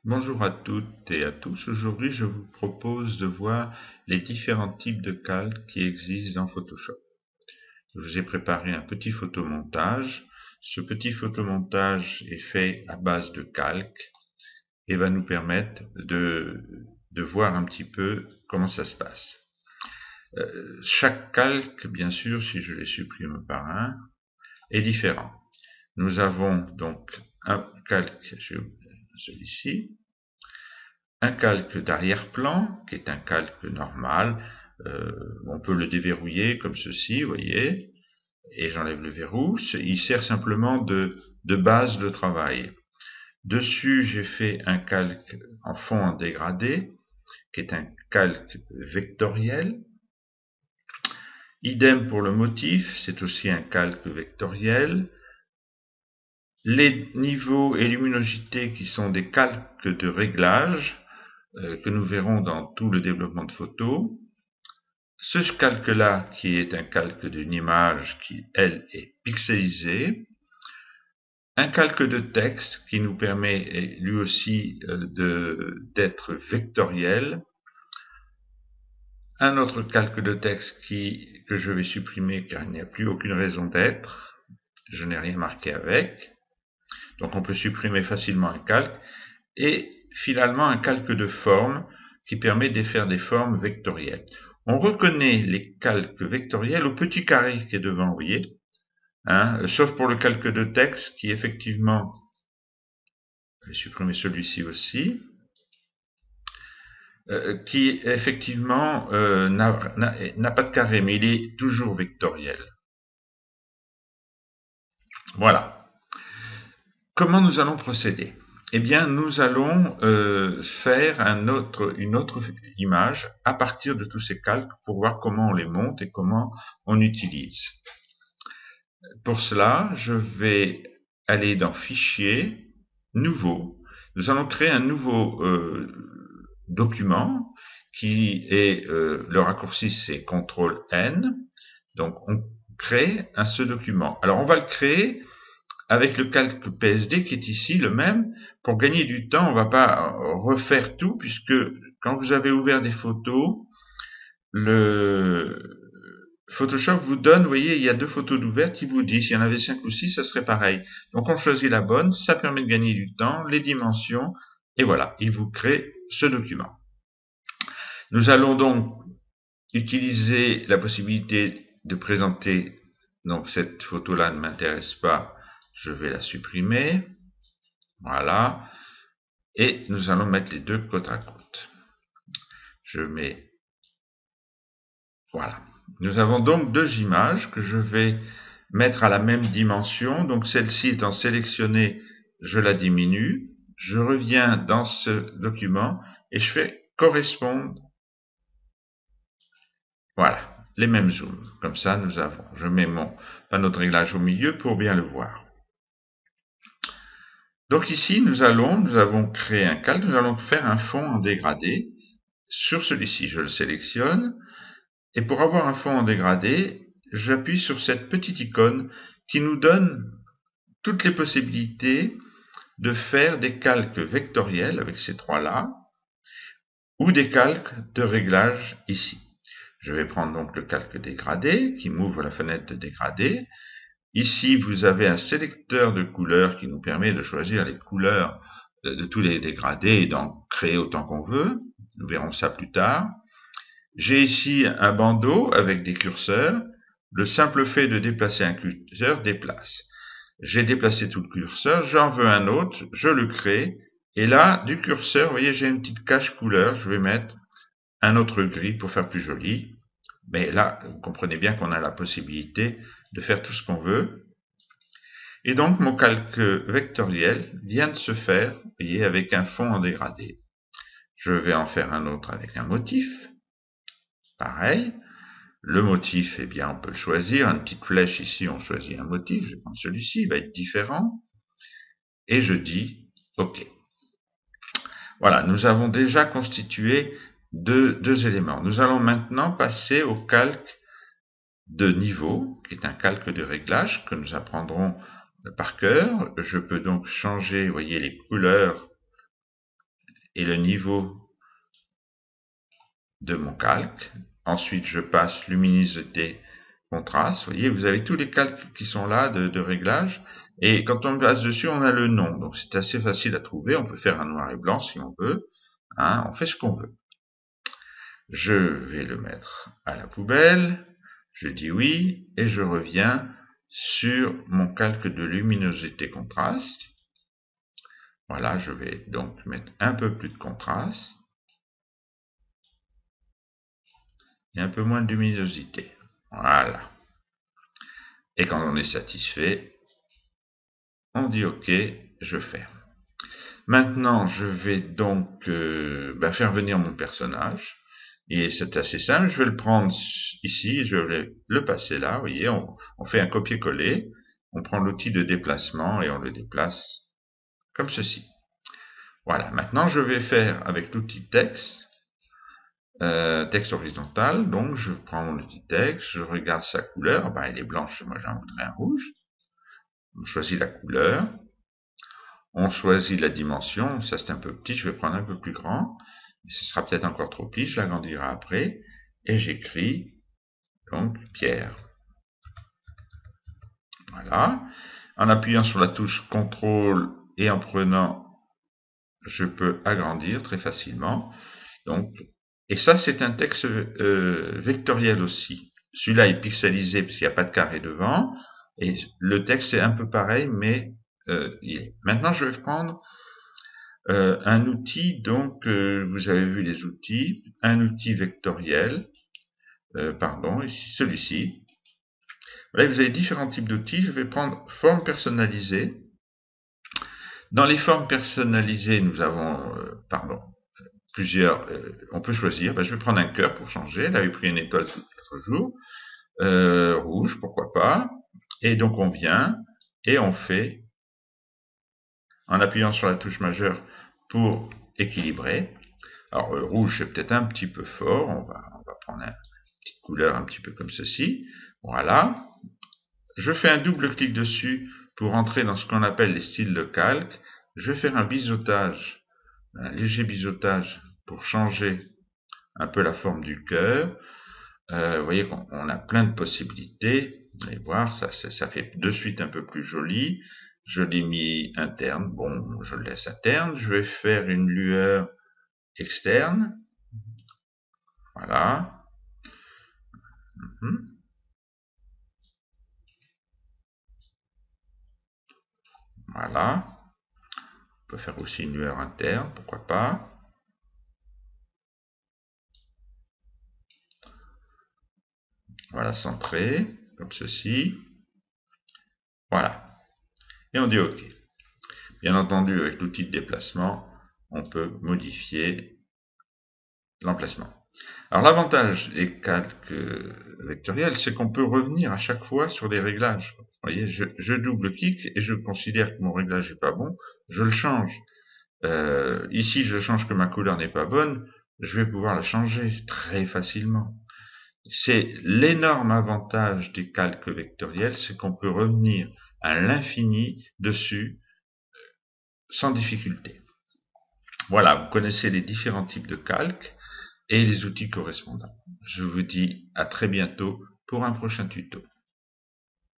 Bonjour à toutes et à tous. Aujourd'hui, je vous propose de voir les différents types de calques qui existent dans Photoshop. Je vous ai préparé un petit photomontage. Ce petit photomontage est fait à base de calques et va nous permettre de voir un petit peu comment ça se passe. Chaque calque, bien sûr, si je les supprime par un, est différent. Nous avons donc un calque, celui-ci, un calque d'arrière-plan, qui est un calque normal. On peut le déverrouiller comme ceci, vous voyez, et j'enlève le verrou. Il sert simplement de base de travail. Dessus, j'ai fait un calque en fond en dégradé, qui est un calque vectoriel. Idem pour le motif, c'est aussi un calque vectoriel. Les niveaux et luminosité qui sont des calques de réglage, que nous verrons dans tout le développement de photos. Ce calque-là, qui est un calque d'une image qui, elle, est pixelisée. Un calque de texte qui nous permet lui aussi d'être vectoriel. Un autre calque de texte que je vais supprimer car il n'y a plus aucune raison d'être. Je n'ai rien marqué avec. Donc on peut supprimer facilement un calque. Et finalement un calque de forme qui permet de faire des formes vectorielles. On reconnaît les calques vectoriels au petit carré qui est devant, vous voyez, sauf pour le calque de texte qui effectivement, je vais supprimer celui-ci aussi, qui effectivement n'a pas de carré, mais il est toujours vectoriel. Voilà. Comment nous allons procéder? Eh bien, nous allons faire une autre image à partir de tous ces calques pour voir comment on les monte et comment on utilise. Pour cela, je vais aller dans Fichier, Nouveau. Nous allons créer un nouveau document qui est, le raccourci c'est CTRL-N. Donc, on crée ce document. Alors, on va le créer avec le calque PSD qui est ici le même. Pour gagner du temps, on ne va pas refaire tout, puisque quand vous avez ouvert des photos, le Photoshop vous donne, vous voyez, il y a deux photos d'ouvertes, il vous dit, s'il y en avait 5 ou 6, ça serait pareil. Donc on choisit la bonne, ça permet de gagner du temps, les dimensions, et voilà, il vous crée ce document. Nous allons donc utiliser la possibilité de présenter, donc cette photo-là ne m'intéresse pas, je vais la supprimer. Voilà. Et nous allons mettre les deux côte à côte. Je mets... Voilà. Nous avons donc deux images que je vais mettre à la même dimension. Donc celle-ci étant sélectionnée, je la diminue. Je reviens dans ce document et je fais correspondre. Voilà. Les mêmes zooms. Comme ça, nous avons. Je mets mon panneau de réglage au milieu pour bien le voir. Donc ici, nous avons créé un calque, nous allons faire un fond en dégradé. Sur celui-ci, je le sélectionne. Et pour avoir un fond en dégradé, j'appuie sur cette petite icône qui nous donne toutes les possibilités de faire des calques vectoriels avec ces trois-là, ou des calques de réglage ici. Je vais prendre donc le calque dégradé qui m'ouvre la fenêtre de dégradé. Ici, vous avez un sélecteur de couleurs qui nous permet de choisir les couleurs de tous les dégradés et d'en créer autant qu'on veut. Nous verrons ça plus tard. J'ai ici un bandeau avec des curseurs. Le simple fait de déplacer un curseur déplace. J'ai déplacé tout le curseur, j'en veux un autre, je le crée. Et là, du curseur, vous voyez, j'ai une petite cache couleur. Je vais mettre un autre gris pour faire plus joli. Mais là, vous comprenez bien qu'on a la possibilité de faire tout ce qu'on veut. Et donc, mon calque vectoriel vient de se faire, vous voyez, avec un fond en dégradé. Je vais en faire un autre avec un motif. Pareil. Le motif, eh bien, on peut le choisir. Une petite flèche ici, on choisit un motif. Je vais prendre celui-ci, il va être différent. Et je dis OK. Voilà, nous avons déjà constitué deux éléments. Nous allons maintenant passer au calque de niveau, qui est un calque de réglage que nous apprendrons par cœur. Je peux donc changer, vous voyez, les couleurs et le niveau de mon calque. Ensuite, je passe luminosité, contraste. Vous voyez, vous avez tous les calques qui sont là de réglage. Et quand on passe dessus, on a le nom. Donc c'est assez facile à trouver. On peut faire un noir et blanc si on veut. Hein, on fait ce qu'on veut. Je vais le mettre à la poubelle. Je dis oui. Et je reviens sur mon calque de luminosité contraste. Voilà, je vais donc mettre un peu plus de contraste. Et un peu moins de luminosité. Voilà. Et quand on est satisfait, on dit OK, je ferme. Maintenant, je vais donc faire venir mon personnage. Et c'est assez simple, je vais le prendre ici, je vais le passer là, vous voyez, on fait un copier-coller, on prend l'outil de déplacement et on le déplace comme ceci. Voilà, maintenant je vais faire avec l'outil texte, texte horizontal, donc je prends mon outil texte, je regarde sa couleur, ben, elle est blanche, moi j'en voudrais un rouge. On choisit la couleur, on choisit la dimension, ça c'est un peu petit, je vais prendre un peu plus grand, ce sera peut-être encore trop petit, je l'agrandirai après, et j'écris donc Pierre. Voilà, en appuyant sur la touche CTRL et en prenant, je peux agrandir très facilement. Donc, et ça c'est un texte vectoriel aussi. Celui-là est pixelisé parce qu'il n'y a pas de carré devant, et le texte est un peu pareil, mais maintenant je vais prendre un outil, donc vous avez vu les outils, un outil vectoriel, ici, celui-ci. Là, vous avez différents types d'outils. Je vais prendre forme personnalisée. Dans les formes personnalisées, nous avons, plusieurs, on peut choisir. Je vais prendre un cœur pour changer. Elle avait pris une étoile l'autre jour. Rouge, pourquoi pas. Et donc on vient et on fait, en appuyant sur la touche majeure pour équilibrer. Alors rouge c'est peut-être un petit peu fort, on va prendre une petite couleur un petit peu comme ceci. Voilà. Je fais un double clic dessus pour entrer dans ce qu'on appelle les styles de calque. Je vais faire un biseautage, un léger biseautage pour changer un peu la forme du cœur. Vous voyez qu'on a plein de possibilités. Vous allez voir, ça fait de suite un peu plus joli. Je l'ai mis interne. Bon, je le laisse interne. Je vais faire une lueur externe. Voilà. Voilà. On peut faire aussi une lueur interne, pourquoi pas. Voilà, centré, comme ceci. Voilà. Et on dit OK. Bien entendu, avec l'outil de déplacement, on peut modifier l'emplacement. Alors l'avantage des calques vectoriels, c'est qu'on peut revenir à chaque fois sur des réglages. Vous voyez, je double-clique et je considère que mon réglage n'est pas bon, je le change. Ici, je change que ma couleur n'est pas bonne, je vais pouvoir la changer très facilement. C'est l'énorme avantage des calques vectoriels, c'est qu'on peut revenir à l'infini dessus sans difficulté. Voilà, vous connaissez les différents types de calques et les outils correspondants. Je vous dis à très bientôt pour un prochain tuto.